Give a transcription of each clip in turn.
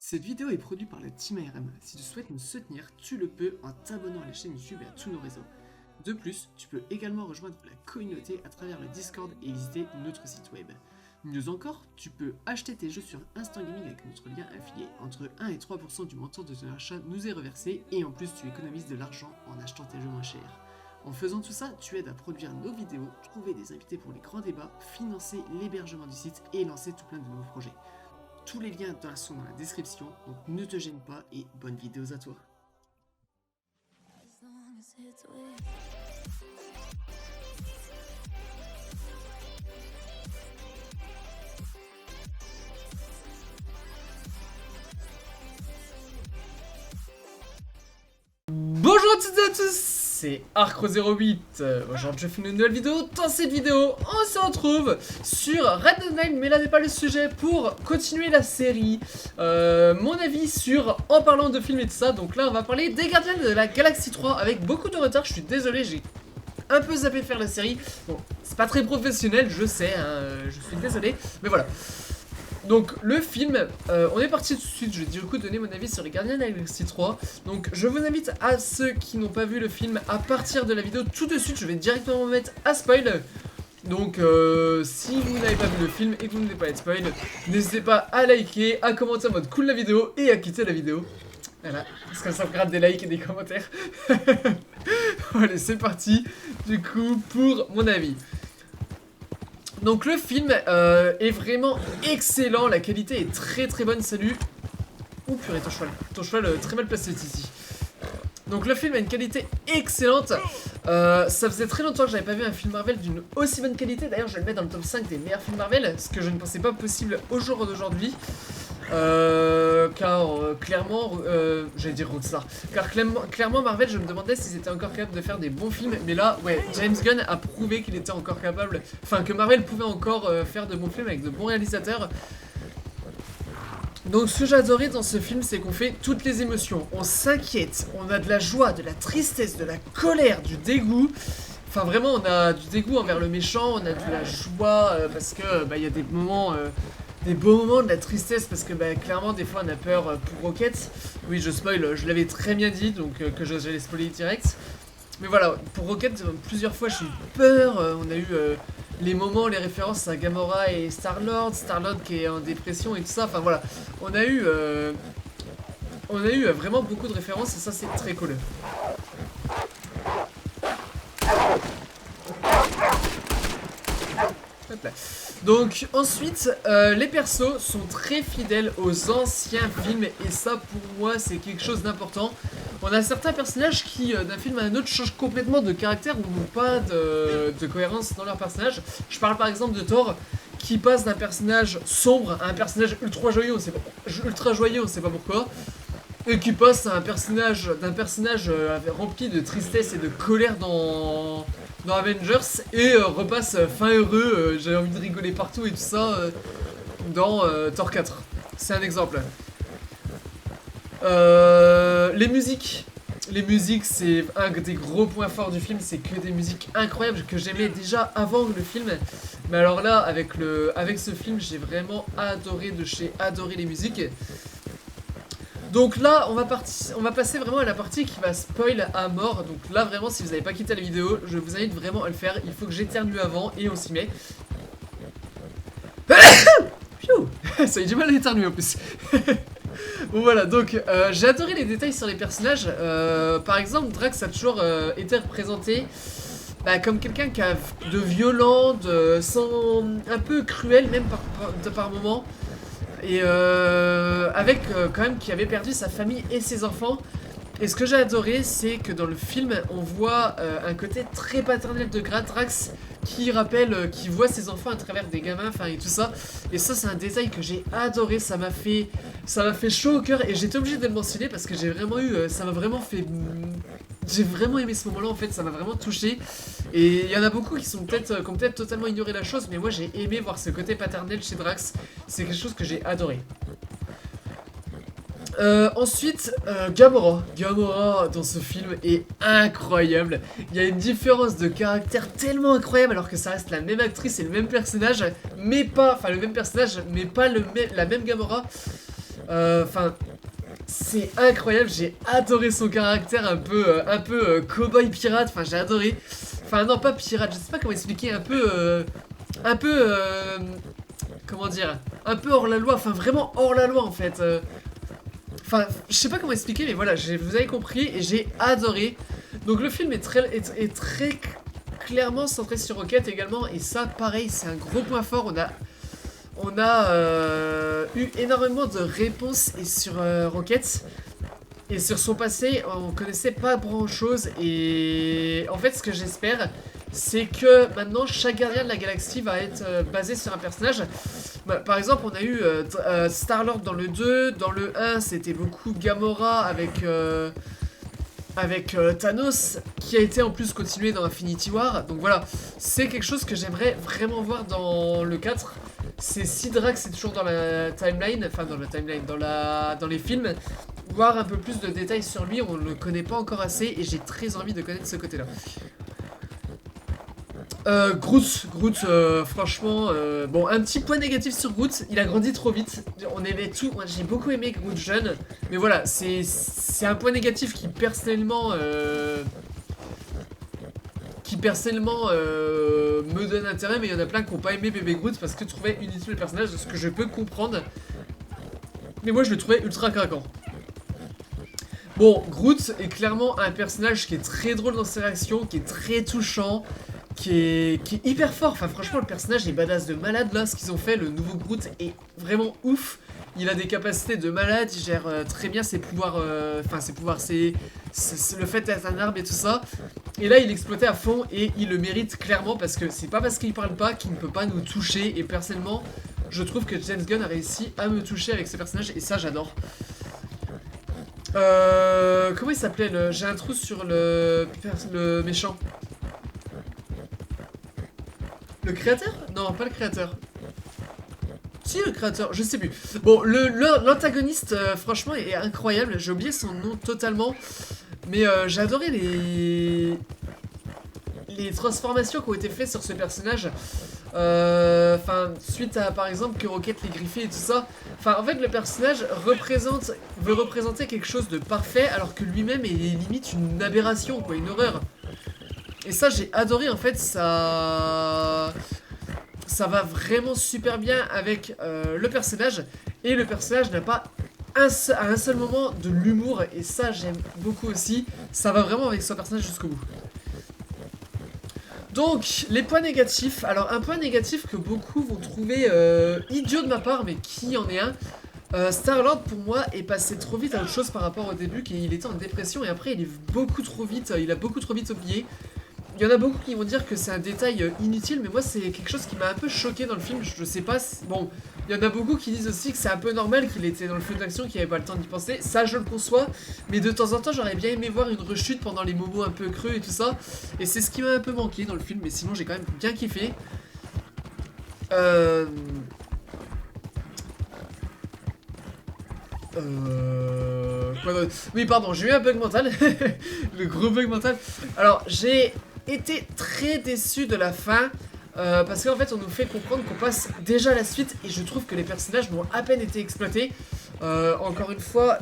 Cette vidéo est produite par la Team ARM. Si tu souhaites nous soutenir, tu le peux en t'abonnant à la chaîne YouTube et à tous nos réseaux. De plus, tu peux également rejoindre la communauté à travers le Discord et visiter notre site web. Mieux encore, tu peux acheter tes jeux sur Instant Gaming avec notre lien affilié. Entre 1 et 3% du montant de ton achat nous est reversé et en plus tu économises de l'argent en achetant tes jeux moins chers. En faisant tout ça, tu aides à produire nos vidéos, trouver des invités pour les grands débats, financer l'hébergement du site et lancer tout plein de nouveaux projets. Tous les liens sont dans la description, donc ne te gêne pas et bonne vidéo à toi. Bonjour à toutes et à tous, c'est Arcro08. Aujourd'hui je fais une nouvelle vidéo. Dans cette vidéo, on se retrouve sur Red Dead Online, mais là n'est pas le sujet, pour continuer la série. Mon avis sur, en parlant de films et tout ça. Donc là on va parler des Gardiens de la Galaxie 3 avec beaucoup de retard. Je suis désolé, j'ai un peu zappé de faire la série. Bon, c'est pas très professionnel, je sais, hein, je suis désolé, mais voilà. Donc le film, on est parti tout de suite, je vais du coup donner mon avis sur les Gardiens de la Galaxie 3. Donc je vous invite à ceux qui n'ont pas vu le film à partir de la vidéo tout de suite, je vais directement me mettre à spoil. Donc si vous n'avez pas vu le film et que vous ne voulez pas être spoil, n'hésitez pas à liker, à commenter en mode cool la vidéo et à quitter la vidéo. Voilà, parce que ça me gratte des likes et des commentaires. Allez, c'est parti, du coup, pour mon avis. Donc le film est vraiment excellent, la qualité est très très bonne, salut. Ouh purée, ton cheval très mal placé ici. Donc le film a une qualité excellente, ça faisait très longtemps que j'avais pas vu un film Marvel d'une aussi bonne qualité. D'ailleurs je vais le mettre dans le top 5 des meilleurs films Marvel, ce que je ne pensais pas possible au jour d'aujourd'hui. Car clairement, j'allais dire Rockstar, car clairement Marvel, je me demandais s'ils étaient encore capables de faire des bons films, mais là, ouais, James Gunn a prouvé qu'il était encore capable, enfin que Marvel pouvait encore faire de bons films avec de bons réalisateurs. Donc ce que j'ai adoré dans ce film, c'est qu'on fait toutes les émotions, on s'inquiète, on a de la joie, de la tristesse, de la colère, du dégoût. Enfin vraiment, on a du dégoût envers le méchant, on a de la joie parce que bah, y a des moments... des beaux moments, de la tristesse, parce que bah, clairement des fois on a peur pour Rocket. Oui, je spoil, je l'avais très bien dit, donc que j'allais spoiler direct. Mais voilà, pour Rocket, plusieurs fois j'ai eu peur. On a eu les moments, les références à Gamora et Star-Lord qui est en dépression et tout ça. Enfin voilà, on a eu vraiment beaucoup de références et ça c'est très cool. Hop là. Donc ensuite, les persos sont très fidèles aux anciens films et ça pour moi c'est quelque chose d'important. On a certains personnages qui d'un film à un autre changent complètement de caractère ou n'ont pas de cohérence dans leur personnage. Je parle par exemple de Thor qui passe d'un personnage sombre à un personnage ultra joyeux, on sait pas pourquoi. Et qui passe à un personnage rempli de tristesse et de colère dans Avengers et repasse fin heureux, j'ai envie de rigoler partout et tout ça dans Thor 4. C'est un exemple. Les musiques c'est un des gros points forts du film, c'est que des musiques incroyables que j'aimais déjà avant le film. Mais alors là, avec ce film, j'ai vraiment adoré les musiques. Donc là, on va passer vraiment à la partie qui va spoil à mort. Donc là, vraiment, si vous n'avez pas quitté la vidéo, je vous invite vraiment à le faire. Il faut que j'éternue avant et on s'y met. Ça a du mal à éternuer en plus. Bon voilà, donc j'ai adoré les détails sur les personnages. Par exemple, Drax a toujours été représenté comme quelqu'un qui a de violent, un peu cruel même par moments. Et avec quand même qui avait perdu sa famille et ses enfants. Et ce que j'ai adoré, c'est que dans le film, on voit un côté très paternel de Drax qui rappelle, qui voit ses enfants à travers des gamins, enfin et tout ça. Et ça, c'est un détail que j'ai adoré. Ça m'a fait chaud au cœur et j'étais obligé de le mentionner parce que j'ai vraiment eu, ça m'a vraiment fait. J'ai vraiment aimé ce moment-là en fait, ça m'a vraiment touché. Et il y en a beaucoup qui ont peut-être totalement ignoré la chose, mais moi j'ai aimé voir ce côté paternel chez Drax. C'est quelque chose que j'ai adoré. Ensuite, Gamora dans ce film est incroyable. Il y a une différence de caractère tellement incroyable alors que ça reste la même actrice et le même personnage, mais pas, enfin le même personnage, mais pas la même Gamora. Enfin, c'est incroyable, j'ai adoré son caractère un peu cow-boy pirate, enfin j'ai adoré. Enfin non, pas pirate, je sais pas comment expliquer, un peu, comment dire, un peu hors la loi, enfin vraiment hors la loi en fait. Enfin, je sais pas comment expliquer, mais voilà, vous avez compris et j'ai adoré. Donc le film est très clairement centré sur Rocket également, et ça, pareil, c'est un gros point fort. On a eu énormément de réponses et sur Rocket. Et sur son passé, on connaissait pas grand chose. Et en fait, ce que j'espère, c'est que maintenant, chaque gardien de la galaxie va être basé sur un personnage. Bah, par exemple, on a eu Star-Lord dans le 2. Dans le 1, c'était beaucoup Gamora avec Thanos, qui a été en plus continué dans Infinity War. Donc voilà, c'est quelque chose que j'aimerais vraiment voir dans le 4. C'est si Drax est toujours dans la timeline, enfin dans la timeline, dans les films, voir un peu plus de détails sur lui, on ne le connaît pas encore assez et j'ai très envie de connaître ce côté-là. Groot, franchement, bon, un petit point négatif sur Groot, il a grandi trop vite. On aimait tout, j'ai beaucoup aimé Groot jeune, mais voilà, c'est un point négatif qui personnellement, me donne intérêt, mais il y en a plein qui n'ont pas aimé bébé Groot parce que trouvaient inutile le personnage, de ce que je peux comprendre. Mais moi je le trouvais ultra craquant. Bon, Groot est clairement un personnage qui est très drôle dans ses réactions, qui est très touchant, qui est hyper fort. Enfin franchement le personnage est badass de malade là, ce qu'ils ont fait, le nouveau Groot est vraiment ouf. Il a des capacités de malade, il gère très bien ses pouvoirs, c'est le fait d'être un arbre et tout ça. Et là il exploitait à fond et il le mérite clairement parce que c'est pas parce qu'il parle pas qu'il ne peut pas nous toucher. Et personnellement je trouve que James Gunn a réussi à me toucher avec ce personnage et ça j'adore. Comment il s'appelait j'ai un trou sur le méchant. Le créateur? Non, pas le créateur. Si, le créateur, je sais plus. Bon, l'antagoniste, franchement, est incroyable. J'ai oublié son nom totalement. Mais j'ai adoré les transformations qui ont été faites sur ce personnage. Enfin, suite à, par exemple, que Rocket l'ait griffé et tout ça. Enfin, en fait, le personnage veut représenter quelque chose de parfait, alors que lui-même est limite une aberration, quoi, une horreur. Et ça j'ai adoré en fait, ça va vraiment super bien avec le personnage. Et le personnage n'a pas à un seul moment de l'humour et ça j'aime beaucoup aussi. Ça va vraiment avec son personnage jusqu'au bout. Donc les points négatifs, alors un point négatif que beaucoup vont trouver idiot de ma part mais qui en est un. Star-Lord pour moi est passé trop vite à autre chose par rapport au début, qu'il était en dépression et après il est beaucoup trop vite, il a beaucoup trop vite oublié. Il y en a beaucoup qui vont dire que c'est un détail inutile, mais moi c'est quelque chose qui m'a un peu choqué dans le film, je sais pas, bon, il y en a beaucoup qui disent aussi que c'est un peu normal qu'il était dans le feu d'action, qu'il avait pas le temps d'y penser, ça je le conçois, mais de temps en temps j'aurais bien aimé voir une rechute pendant les moments un peu creux et tout ça, et c'est ce qui m'a un peu manqué dans le film, mais sinon j'ai quand même bien kiffé. Quoi d'autre? Oui, pardon, j'ai eu un bug mental. Le gros bug mental. Alors, j'ai été très déçu de la fin. Parce qu'en fait, on nous fait comprendre qu'on passe déjà à la suite. Et je trouve que les personnages n'ont à peine été exploités. Encore une fois,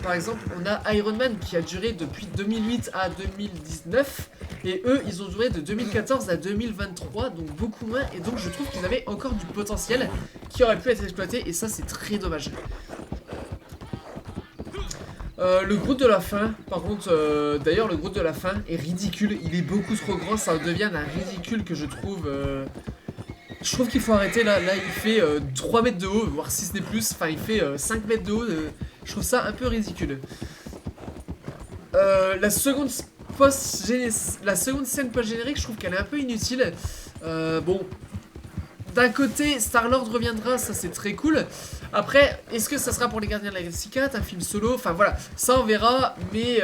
par exemple, on a Iron Man qui a duré depuis 2008 à 2019. Et eux, ils ont duré de 2014 à 2023, donc beaucoup moins. Et donc, je trouve qu'ils avaient encore du potentiel qui aurait pu être exploité. Et ça, c'est très dommage. Le Groot de la fin, par contre, d'ailleurs le Groot de la fin est ridicule, il est beaucoup trop grand, ça devient un ridicule que je trouve qu'il faut arrêter là, il fait 3 mètres de haut, voire si ce n'est plus, enfin il fait 5 mètres de haut, je trouve ça un peu ridicule. La seconde scène post-générique, je trouve qu'elle est un peu inutile, bon... D'un côté, Star-Lord reviendra, ça c'est très cool. Après, est-ce que ça sera pour les Gardiens de la Galaxie 4, un film solo? Enfin voilà, ça on verra. Mais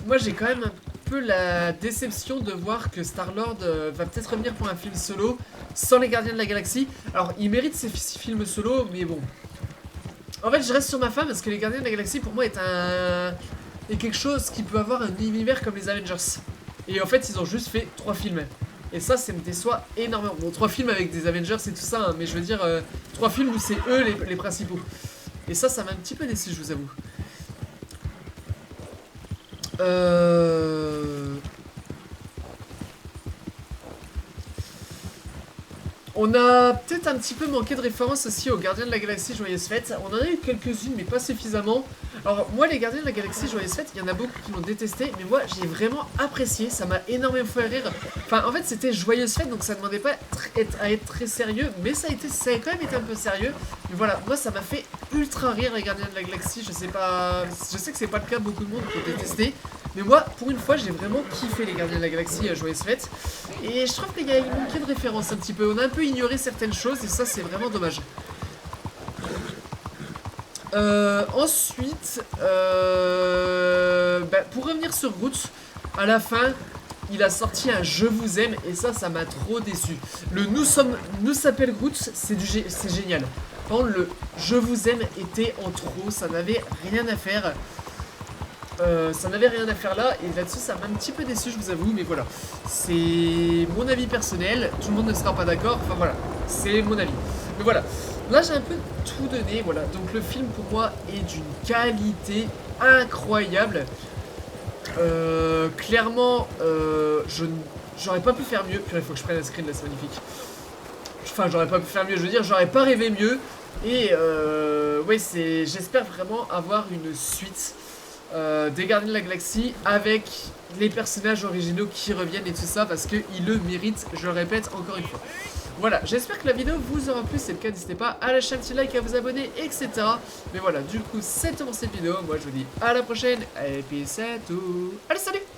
moi j'ai quand même un peu la déception de voir que Star-Lord va peut-être revenir pour un film solo sans les Gardiens de la Galaxie. Alors il mérite ces films solo, mais bon. En fait je reste sur ma fin parce que les Gardiens de la Galaxie pour moi est quelque chose qui peut avoir un univers comme les Avengers. Et en fait ils ont juste fait 3 films. Et ça me déçoit énormément. Bon, 3 films avec des Avengers et tout ça, hein, mais je veux dire 3 films où c'est eux les principaux. Et ça m'a un petit peu déçu, je vous avoue. On a peut-être un petit peu manqué de référence aussi aux Gardiens de la Galaxie Joyeuse Fête. On en a eu quelques-unes, mais pas suffisamment. Alors, moi, les Gardiens de la Galaxie Joyeuse Fête, il y en a beaucoup qui l'ont détesté, mais moi, j'ai vraiment apprécié. Ça m'a énormément fait rire. Enfin, en fait, c'était Joyeuse Fête, donc ça ne demandait pas à être très sérieux, mais ça a quand même été un peu sérieux. Mais voilà, moi, ça m'a fait ultra rire, les Gardiens de la Galaxie. Je sais que c'est pas le cas de beaucoup de monde qui ont détesté. Mais moi, pour une fois, j'ai vraiment kiffé les Gardiens de la Galaxie Joyeuse Fête. Et je trouve qu'il manquait de référence un petit peu. On a un peu ignoré certaines choses et ça, c'est vraiment dommage. Ensuite, pour revenir sur Groot, à la fin, il a sorti un Je vous aime et ça m'a trop déçu. Le Nous s'appelle Groot, c'est génial. Par contre, le Je vous aime était en trop, ça n'avait rien à faire. Là, et là-dessus ça m'a un petit peu déçu, je vous avoue, mais voilà, c'est mon avis personnel, tout le monde ne sera pas d'accord, enfin voilà, c'est mon avis. Mais voilà, là j'ai un peu tout donné, voilà, donc le film pour moi est d'une qualité incroyable. Clairement, j'aurais pas pu faire mieux, puis il faut que je prenne un screen là, c'est magnifique. Enfin, j'aurais pas pu faire mieux, je veux dire, j'aurais pas rêvé mieux, et ouais, j'espère vraiment avoir une suite. Des Gardiens de la Galaxie avec les personnages originaux qui reviennent et tout ça parce qu'ils le méritent, je le répète encore une fois. Voilà, j'espère que la vidéo vous aura plu, si c'est le cas n'hésitez pas à lâcher un petit like, à vous abonner, etc. Mais voilà, du coup c'est tout pour cette vidéo, moi je vous dis à la prochaine et puis c'est tout. Allez, salut!